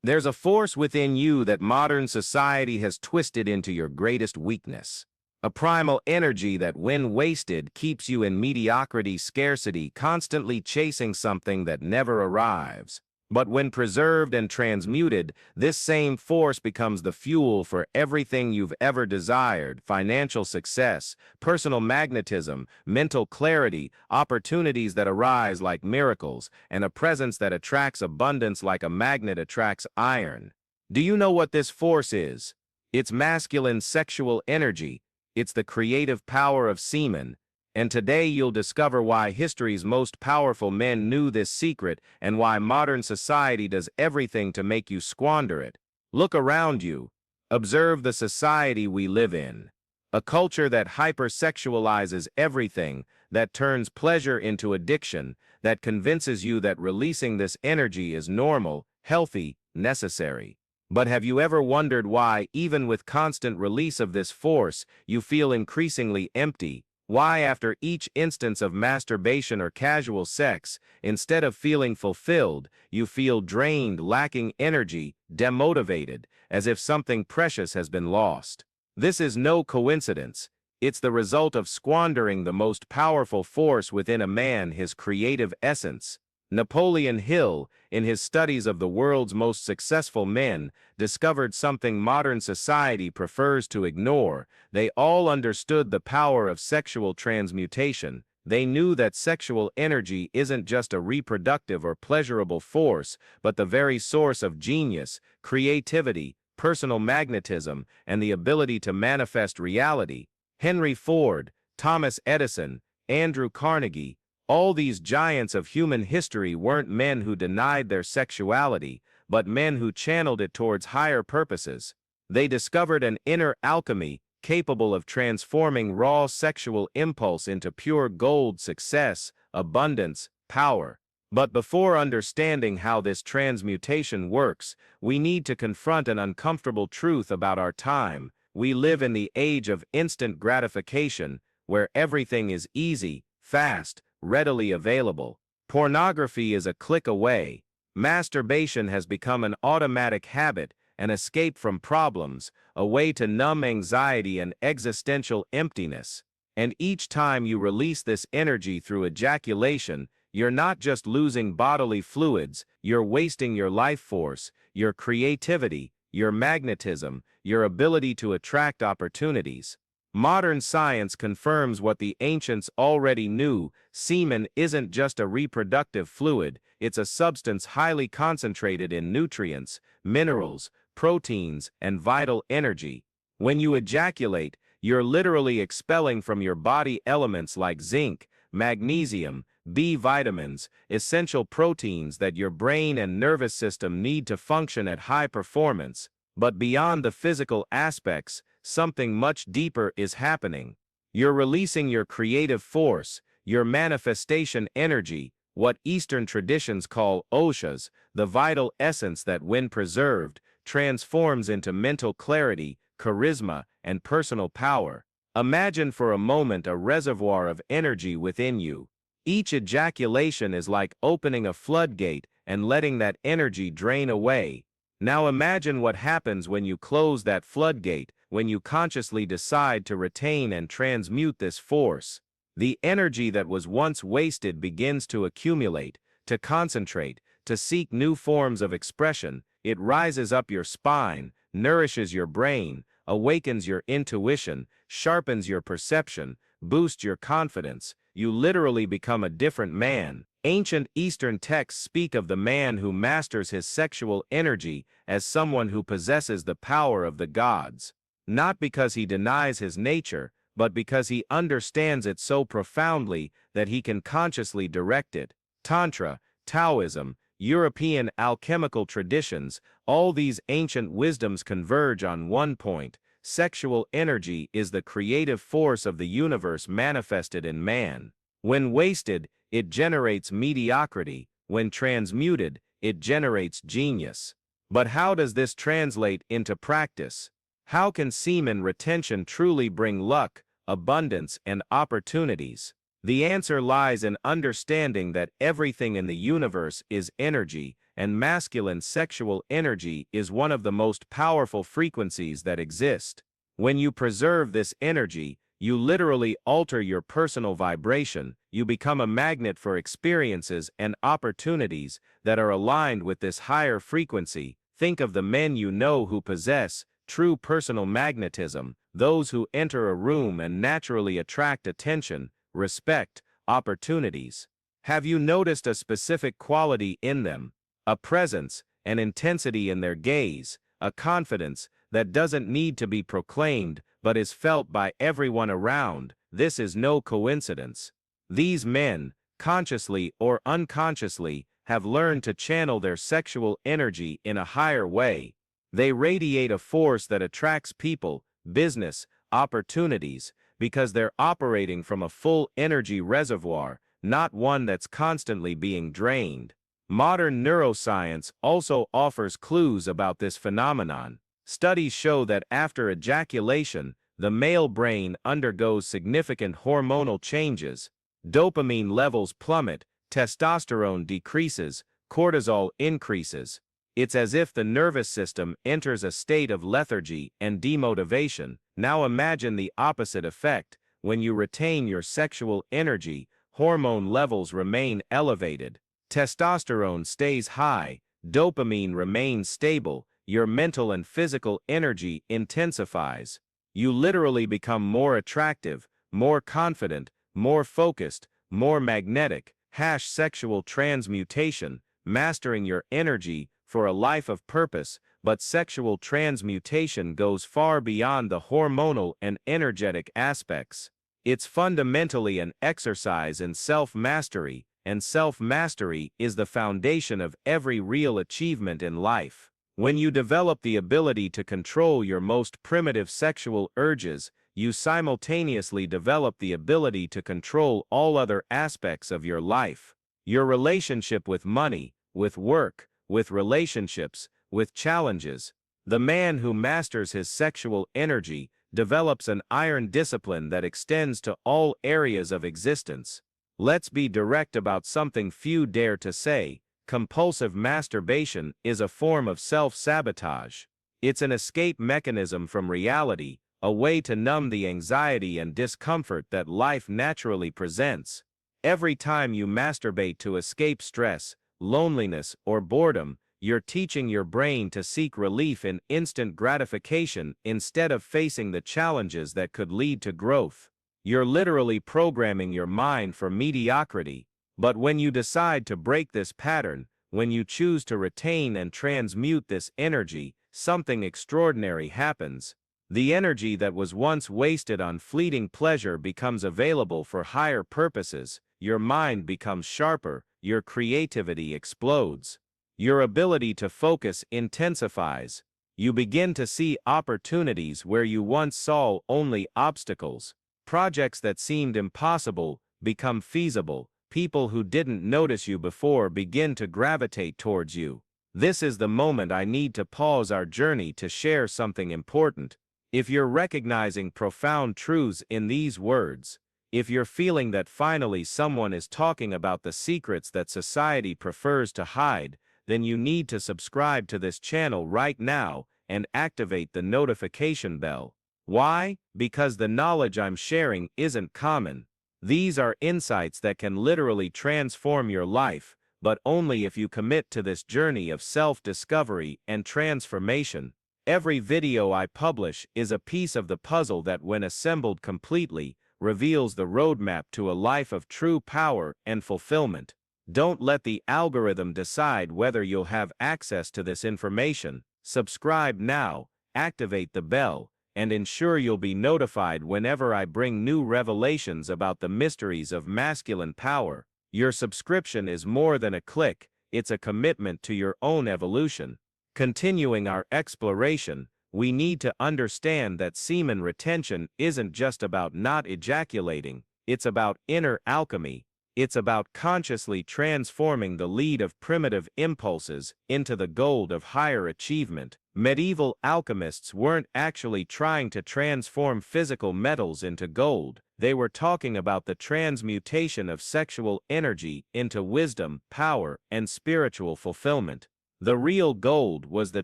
There's a force within you that modern society has twisted into your greatest weakness. A primal energy that, when wasted, keeps you in mediocrity, scarcity, constantly chasing something that never arrives. But when preserved and transmuted, this same force becomes the fuel for everything you've ever desired: financial success, personal magnetism, mental clarity, opportunities that arise like miracles, and a presence that attracts abundance like a magnet attracts iron. Do you know what this force is? It's masculine sexual energy. It's the creative power of semen. And today you'll discover why history's most powerful men knew this secret and why modern society does everything to make you squander it. Look around you. Observe the society we live in. A culture that hypersexualizes everything, that turns pleasure into addiction, that convinces you that releasing this energy is normal, healthy, necessary. But have you ever wondered why, even with constant release of this force, you feel increasingly empty? Why, after each instance of masturbation or casual sex, instead of feeling fulfilled, you feel drained, lacking energy, demotivated, as if something precious has been lost? This is no coincidence. It's the result of squandering the most powerful force within a man, his creative essence. Napoleon Hill, in his studies of the world's most successful men, discovered something modern society prefers to ignore. They all understood the power of sexual transmutation. They knew that sexual energy isn't just a reproductive or pleasurable force, but the very source of genius, creativity, personal magnetism, and the ability to manifest reality. Henry Ford, Thomas Edison, Andrew Carnegie, all these giants of human history weren't men who denied their sexuality, but men who channeled it towards higher purposes. They discovered an inner alchemy capable of transforming raw sexual impulse into pure gold: success, abundance, power. But before understanding how this transmutation works, we need to confront an uncomfortable truth about our time. We live in the age of instant gratification, where everything is easy, fast, readily available. Pornography is a click away. Masturbation has become an automatic habit, an escape from problems, a way to numb anxiety and existential emptiness. And each time you release this energy through ejaculation, you're not just losing bodily fluids, you're wasting your life force, your creativity, your magnetism, your ability to attract opportunities. Modern science confirms what the ancients already knew: semen isn't just a reproductive fluid, it's a substance highly concentrated in nutrients, minerals, proteins, and vital energy. When you ejaculate, you're literally expelling from your body elements like zinc, magnesium, B vitamins, essential proteins that your brain and nervous system need to function at high performance. But beyond the physical aspects, something much deeper is happening. You're releasing your creative force, your manifestation energy, what Eastern traditions call oshas, the vital essence that, when preserved, transforms into mental clarity, charisma, and personal power. Imagine for a moment a reservoir of energy within you. Each ejaculation is like opening a floodgate and letting that energy drain away. Now imagine what happens when you close that floodgate, when you consciously decide to retain and transmute this force. The energy that was once wasted begins to accumulate, to concentrate, to seek new forms of expression. It rises up your spine, nourishes your brain, awakens your intuition, sharpens your perception, boosts your confidence. You literally become a different man. Ancient Eastern texts speak of the man who masters his sexual energy as someone who possesses the power of the gods. Not because he denies his nature, but because he understands it so profoundly that he can consciously direct it. Tantra, Taoism, European alchemical traditions, all these ancient wisdoms converge on one point: sexual energy is the creative force of the universe manifested in man. When wasted, it generates mediocrity. When transmuted, it generates genius. But how does this translate into practice? How can semen retention truly bring luck, abundance, and opportunities? The answer lies in understanding that everything in the universe is energy, and masculine sexual energy is one of the most powerful frequencies that exist. When you preserve this energy, you literally alter your personal vibration. You become a magnet for experiences and opportunities that are aligned with this higher frequency. Think of the men you know who possess true personal magnetism, those who enter a room and naturally attract attention, respect, opportunities. Have you noticed a specific quality in them? A presence, an intensity in their gaze, a confidence that doesn't need to be proclaimed but is felt by everyone around. This is no coincidence. These men, consciously or unconsciously, have learned to channel their sexual energy in a higher way. They radiate a force that attracts people, business, opportunities, because they're operating from a full energy reservoir, not one that's constantly being drained. Modern neuroscience also offers clues about this phenomenon. Studies show that after ejaculation, the male brain undergoes significant hormonal changes. Dopamine levels plummet, testosterone decreases, cortisol increases. It's as if the nervous system enters a state of lethargy and demotivation. Now imagine the opposite effect. When you retain your sexual energy, hormone levels remain elevated. Testosterone stays high, dopamine remains stable, your mental and physical energy intensifies. You literally become more attractive, more confident, more focused, more magnetic. Sexual transmutation, mastering your energy for a life of purpose. But sexual transmutation goes far beyond the hormonal and energetic aspects. It's fundamentally an exercise in self-mastery, and self-mastery is the foundation of every real achievement in life. When you develop the ability to control your most primitive sexual urges, you simultaneously develop the ability to control all other aspects of your life. Your relationship with money, with work, with relationships, with challenges. The man who masters his sexual energy develops an iron discipline that extends to all areas of existence. Let's be direct about something few dare to say. Compulsive masturbation is a form of self-sabotage. It's an escape mechanism from reality, a way to numb the anxiety and discomfort that life naturally presents. Every time you masturbate to escape stress, loneliness, or boredom, you're teaching your brain to seek relief in instant gratification instead of facing the challenges that could lead to growth. You're literally programming your mind for mediocrity. But when you decide to break this pattern, when you choose to retain and transmute this energy, something extraordinary happens. The energy that was once wasted on fleeting pleasure becomes available for higher purposes. Your mind becomes sharper, your creativity explodes. Your ability to focus intensifies. You begin to see opportunities where you once saw only obstacles. Projects that seemed impossible become feasible. People who didn't notice you before begin to gravitate towards you. This is the moment I need to pause our journey to share something important. If you're recognizing profound truths in these words, if you're feeling that finally someone is talking about the secrets that society prefers to hide, then you need to subscribe to this channel right now and activate the notification bell. Why? Because the knowledge I'm sharing isn't common. These are insights that can literally transform your life, but only if you commit to this journey of self-discovery and transformation. Every video I publish is a piece of the puzzle that, when assembled completely, reveals the roadmap to a life of true power and fulfillment. Don't let the algorithm decide whether you'll have access to this information. Subscribe now, activate the bell, and ensure you'll be notified whenever I bring new revelations about the mysteries of masculine power. Your subscription is more than a click, it's a commitment to your own evolution. Continuing our exploration, we need to understand that semen retention isn't just about not ejaculating, it's about inner alchemy. It's about consciously transforming the lead of primitive impulses into the gold of higher achievement. Medieval alchemists weren't actually trying to transform physical metals into gold. They were talking about the transmutation of sexual energy into wisdom, power, and spiritual fulfillment. The real gold was the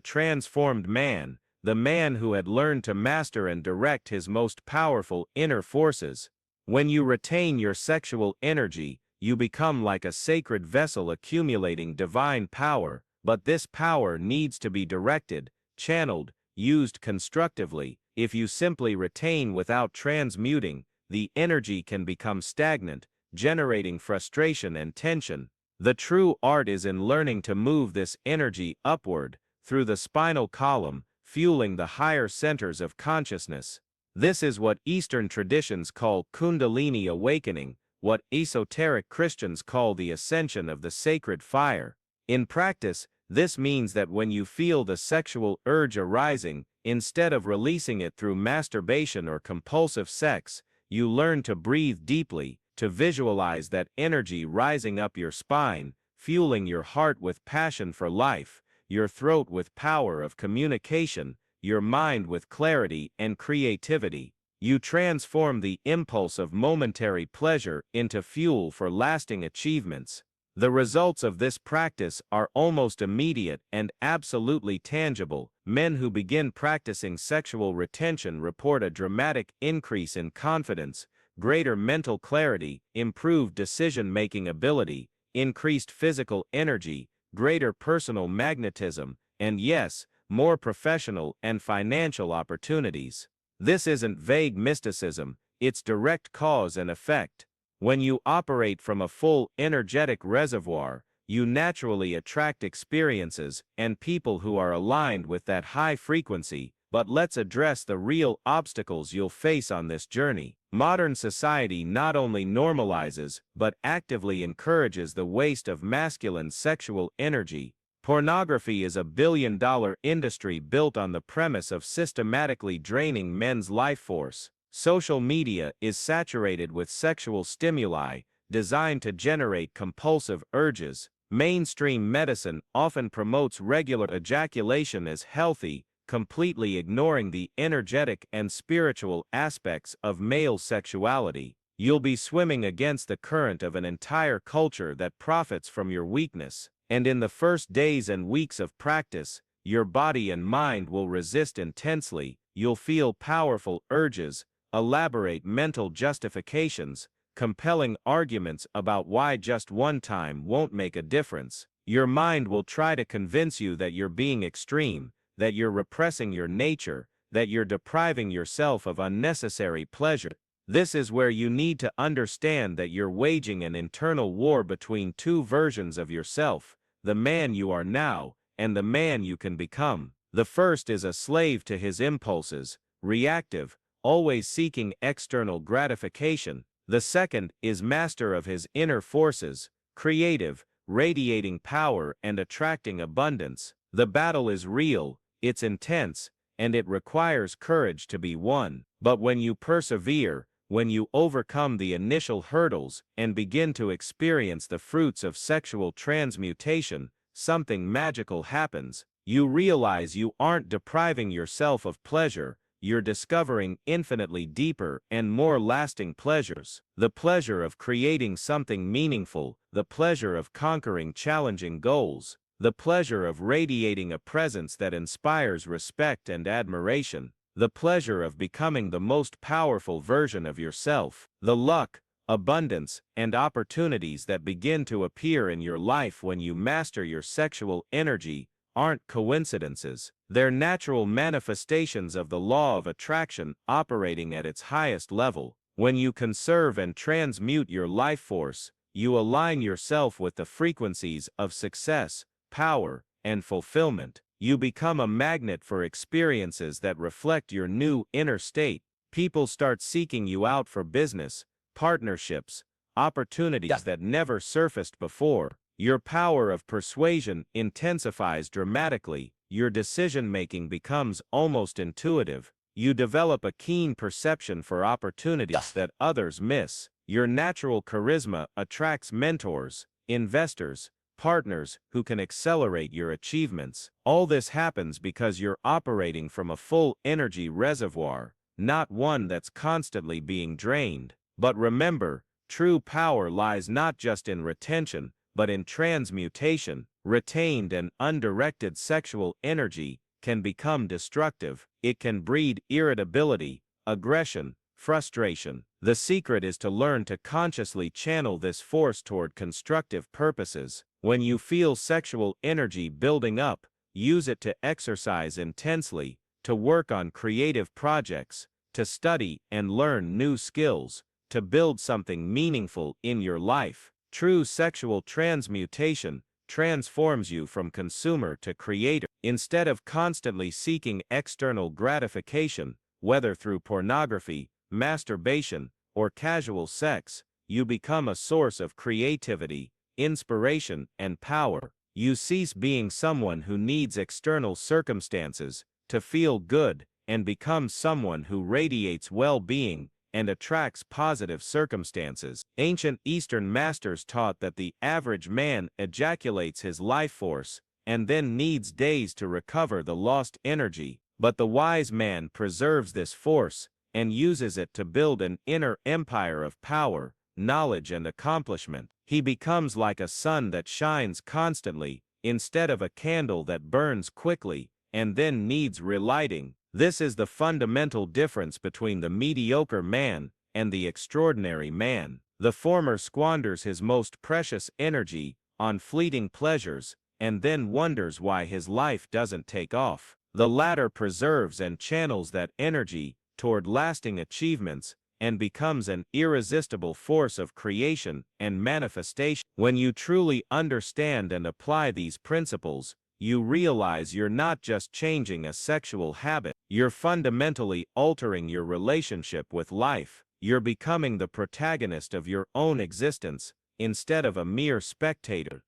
transformed man, the man who had learned to master and direct his most powerful inner forces. When you retain your sexual energy, you become like a sacred vessel accumulating divine power, but this power needs to be directed, channeled, used constructively. If you simply retain without transmuting, the energy can become stagnant, generating frustration and tension. The true art is in learning to move this energy upward, through the spinal column, fueling the higher centers of consciousness. This is what Eastern traditions call Kundalini awakening, what esoteric Christians call the ascension of the sacred fire. In practice, this means that when you feel the sexual urge arising, instead of releasing it through masturbation or compulsive sex, you learn to breathe deeply, to visualize that energy rising up your spine, fueling your heart with passion for life, your throat with power of communication, your mind with clarity and creativity. You transform the impulse of momentary pleasure into fuel for lasting achievements. The results of this practice are almost immediate and absolutely tangible. Men who begin practicing sexual retention report a dramatic increase in confidence, greater mental clarity, improved decision-making ability, increased physical energy, greater personal magnetism, and yes, more professional and financial opportunities. This isn't vague mysticism, it's direct cause and effect. When you operate from a full energetic reservoir, you naturally attract experiences and people who are aligned with that high frequency. But let's address the real obstacles you'll face on this journey. Modern society not only normalizes, but actively encourages the waste of masculine sexual energy. Pornography is a billion-dollar industry built on the premise of systematically draining men's life force. Social media is saturated with sexual stimuli, designed to generate compulsive urges. Mainstream medicine often promotes regular ejaculation as healthy, completely ignoring the energetic and spiritual aspects of male sexuality. You'll be swimming against the current of an entire culture that profits from your weakness. And in the first days and weeks of practice, your body and mind will resist intensely. You'll feel powerful urges, elaborate mental justifications, compelling arguments about why just one time won't make a difference. Your mind will try to convince you that you're being extreme, that you're repressing your nature, that you're depriving yourself of unnecessary pleasure. This is where you need to understand that you're waging an internal war between two versions of yourself, the man you are now, and the man you can become. The first is a slave to his impulses, reactive, always seeking external gratification. The second is master of his inner forces, creative, radiating power and attracting abundance. The battle is real, it's intense, and it requires courage to be won. But when you persevere, when you overcome the initial hurdles and begin to experience the fruits of sexual transmutation, something magical happens. You realize you aren't depriving yourself of pleasure, you're discovering infinitely deeper and more lasting pleasures. The pleasure of creating something meaningful, the pleasure of conquering challenging goals, the pleasure of radiating a presence that inspires respect and admiration, the pleasure of becoming the most powerful version of yourself, the luck, abundance, and opportunities that begin to appear in your life when you master your sexual energy aren't coincidences. They're natural manifestations of the law of attraction operating at its highest level. When you conserve and transmute your life force, you align yourself with the frequencies of success, power, and fulfillment. You become a magnet for experiences that reflect your new inner state. People start seeking you out for business, partnerships, opportunities that never surfaced before. Your power of persuasion intensifies dramatically. Your decision-making becomes almost intuitive. You develop a keen perception for opportunities that others miss. Your natural charisma attracts mentors, investors, partners who can accelerate your achievements. All this happens because you're operating from a full energy reservoir, not one that's constantly being drained. But remember, true power lies not just in retention, but in transmutation. Retained and undirected sexual energy can become destructive. It can breed irritability, aggression, frustration. The secret is to learn to consciously channel this force toward constructive purposes. When you feel sexual energy building up, use it to exercise intensely, to work on creative projects, to study and learn new skills, to build something meaningful in your life. True sexual transmutation transforms you from consumer to creator. Instead of constantly seeking external gratification, whether through pornography, masturbation, or casual sex, you become a source of creativity, inspiration, and power. You cease being someone who needs external circumstances to feel good and become someone who radiates well-being and attracts positive circumstances. Ancient Eastern masters taught that the average man ejaculates his life force and then needs days to recover the lost energy, but the wise man preserves this force and uses it to build an inner empire of power, knowledge, and accomplishment. He becomes like a sun that shines constantly, instead of a candle that burns quickly and then needs relighting. This is the fundamental difference between the mediocre man and the extraordinary man. The former squanders his most precious energy on fleeting pleasures and then wonders why his life doesn't take off. The latter preserves and channels that energy toward lasting achievements and becomes an irresistible force of creation and manifestation. When you truly understand and apply these principles, you realize you're not just changing a sexual habit, you're fundamentally altering your relationship with life. You're becoming the protagonist of your own existence, instead of a mere spectator.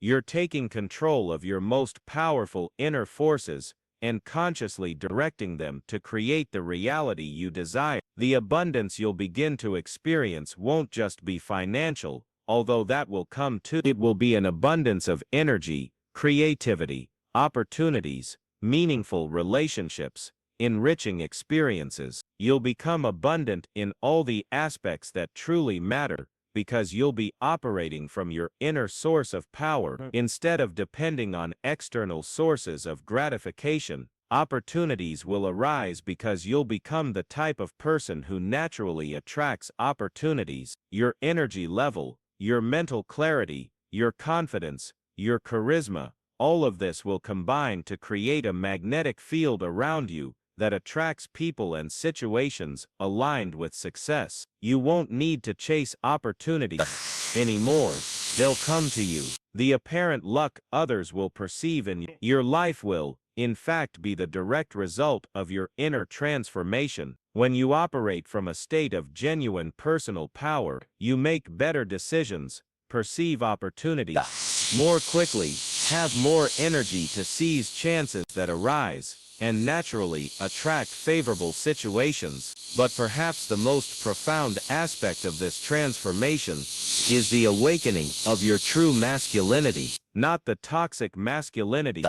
You're taking control of your most powerful inner forces and consciously directing them to create the reality you desire. The abundance you'll begin to experience won't just be financial, although that will come too. It will be an abundance of energy, creativity, opportunities, meaningful relationships, enriching experiences. You'll become abundant in all the aspects that truly matter, because you'll be operating from your inner source of power instead of depending on external sources of gratification. Opportunities will arise because you'll become the type of person who naturally attracts opportunities. Your energy level, your mental clarity, your confidence, your charisma, all of this will combine to create a magnetic field around you that attracts people and situations aligned with success. You won't need to chase opportunities anymore. They'll come to you. The apparent luck others will perceive in your life will, in fact, be the direct result of your inner transformation. When you operate from a state of genuine personal power, you make better decisions, perceive opportunities more quickly, have more energy to seize chances that arise, and naturally attract favorable situations. But perhaps the most profound aspect of this transformation is the awakening of your true masculinity, not the toxic masculinity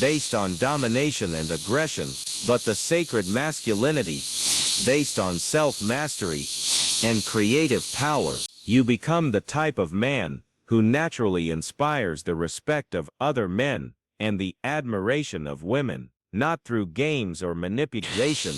based on domination and aggression, but the sacred masculinity based on self-mastery and creative power. You become the type of man who naturally inspires the respect of other men and the admiration of women, not through games or manipulation,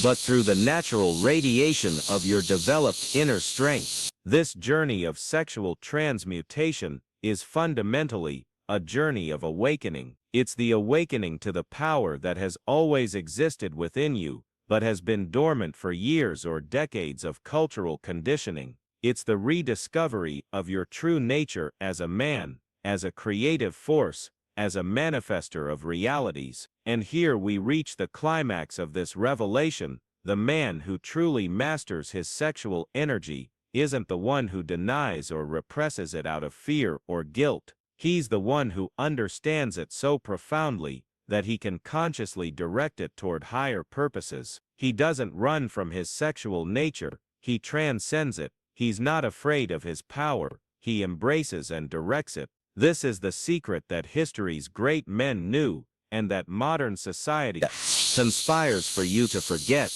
but through the natural radiation of your developed inner strength. This journey of sexual transmutation is fundamentally a journey of awakening. It's the awakening to the power that has always existed within you, but has been dormant for years or decades of cultural conditioning. It's the rediscovery of your true nature as a man, as a creative force, as a manifester of realities. And here we reach the climax of this revelation. The man who truly masters his sexual energy isn't the one who denies or represses it out of fear or guilt. He's the one who understands it so profoundly that he can consciously direct it toward higher purposes. He doesn't run from his sexual nature, he transcends it. He's not afraid of his power, he embraces and directs it. This is the secret that history's great men knew, and that modern society conspires for you to forget.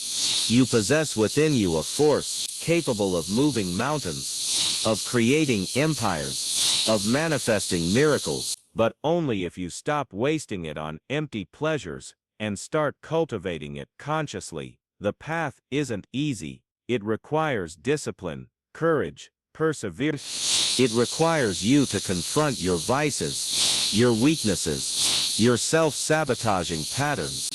You possess within you a force capable of moving mountains, of creating empires, of manifesting miracles, but only if you stop wasting it on empty pleasures and start cultivating it consciously. The path isn't easy. It requires discipline, courage, perseverance. It requires you to confront your vices, your weaknesses, your self-sabotaging patterns.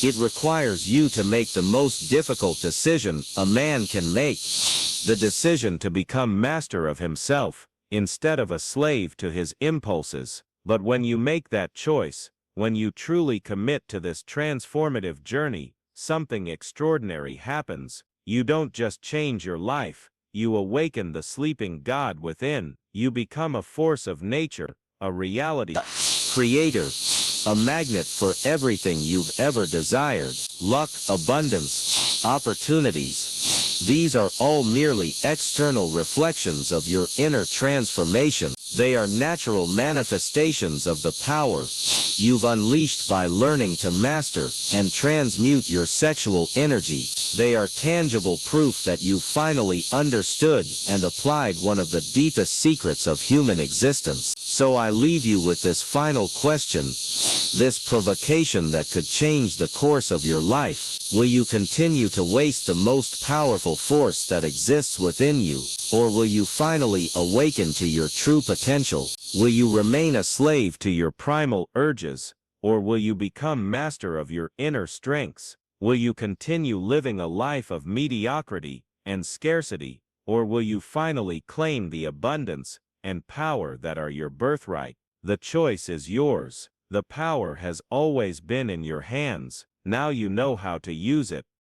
It requires you to make the most difficult decision a man can make, the decision to become master of himself, instead of a slave to his impulses. But when you make that choice, when you truly commit to this transformative journey, something extraordinary happens. You don't just change your life, you awaken the sleeping God within. You become a force of nature, a reality creator, a magnet for everything you've ever desired. Luck, abundance, opportunities. These are all merely external reflections of your inner transformation. They are natural manifestations of the power you've unleashed by learning to master and transmute your sexual energy. They are tangible proof that you finally understood and applied one of the deepest secrets of human existence. So I leave you with this final question, this provocation that could change the course of your life. Will you continue to waste the most powerful force that exists within you, or will you finally awaken to your true potential? Will you remain a slave to your primal urges, or will you become master of your inner strengths? Will you continue living a life of mediocrity and scarcity, or will you finally claim the abundance and power that are your birthright? The choice is yours. The power has always been in your hands. Now you know how to use it.